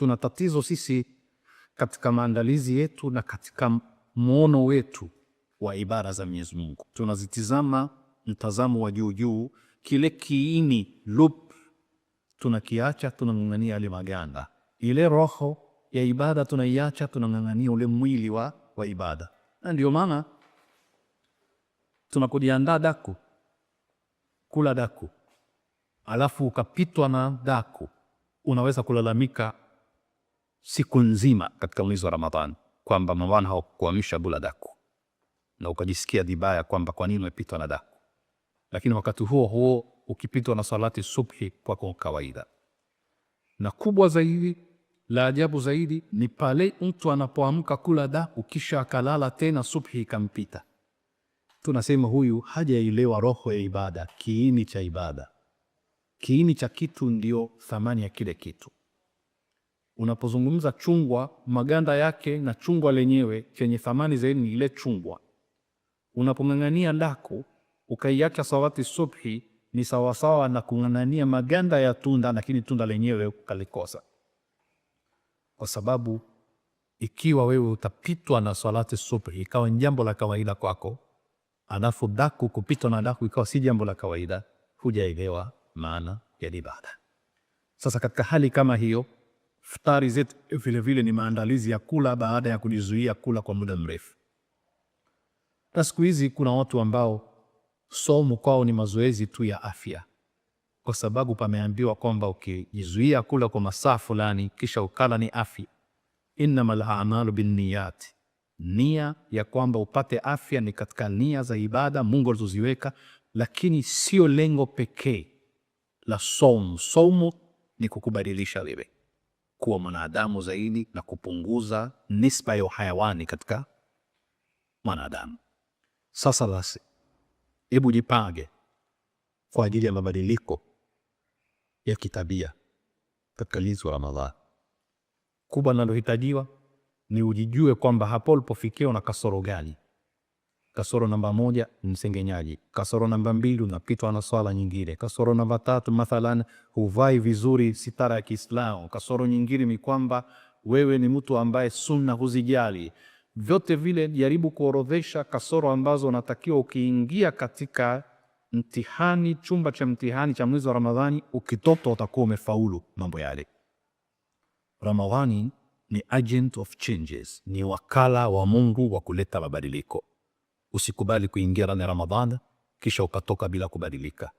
Tuna tatizo sisi katika maandalizi yetu na katika muono wetu wa ibada za Mwenyezi Mungu. Tunazitizama mtazamo wa juu juu, kile kiini loop tunakiacha, tunang'ang'ania ile maganda. Ile roho ya ibada tunaiacha, tunang'ang'ania ule mwili wa ibada. Na ndio maana tunakujiandaa daku, kula daku, alafu ukapitwa na daku, unaweza kulalamika siku nzima katika mwezi wa Ramadhani kwamba Ramadhani haukuamsha bila daku, na ukajisikia vibaya kwamba kwa nini umepitwa na daku. Lakini wakati huo huo ukipitwa na salati subhi kwa kawaida. Na kubwa zaidi, la ajabu zaidi, ni pale mtu anapoamka kula daku kisha akalala tena subhi ikampita. Tunasema huyu hajaelewa roho ya ibada, kiini cha ibada. Kiini cha kitu ndio thamani ya kile kitu. Unapozungumza chungwa, maganda yake na chungwa lenyewe, chenye thamani zaidi ni ile chungwa. Unapong'ang'ania daku ukaiacha salati subhi, ni sawasawa na kung'ang'ania maganda ya tunda, lakini tunda lenyewe ukalikosa. Kwa sababu ikiwa wewe utapitwa na salati subhi ikawa jambo la kawaida kwako, alafu daku kupitwa na daku ikawa si jambo la kawaida, hujaelewa maana ya ibada. Sasa katika hali kama hiyo, futari zetu vile vile ni maandalizi ya kula baada ya kujizuia kula kwa muda mrefu. Na siku hizi kuna watu ambao somo kwao ni mazoezi tu ya afya, kwa sababu pameambiwa kwamba ukijizuia kula kwa masaa fulani kisha ukala ni afya. Innamal a'malu binniyat, nia ya kwamba upate afya ni katika nia za ibada Mungu alizoziweka, lakini sio lengo pekee la somo. Somo ni kukubadilisha wewe kuwa mwanadamu zaidi na kupunguza nisba ya hayawani katika mwanadamu. Sasa basi, hebu jipange kwa ajili ya mabadiliko ya kitabia katika mwezi wa Ramadhani. Kubwa linalohitajiwa ni ujijue kwamba hapo ulipofikia una kasoro gani. Kasoro namba 1 ni msengenyaji. Kasoro namba 2 unapitwa na swala nyingine. Kasoro namba 3 mathalan huvai vizuri sitara ya Kiislamu. Kasoro nyingine ni kwamba wewe ni mtu ambaye sunna huzijali. Vyote vile jaribu kuorodhesha kasoro ambazo unatakiwa ukiingia katika mtihani, chumba cha mtihani cha mwezi wa Ramadhani, ukitoka utakuwa umefaulu mambo yale. Ramadhani ni agent of changes, ni wakala wa Mungu wa kuleta mabadiliko. Usikubali kuingia ndani ya Ramadhani kisha ukatoka bila kubadilika.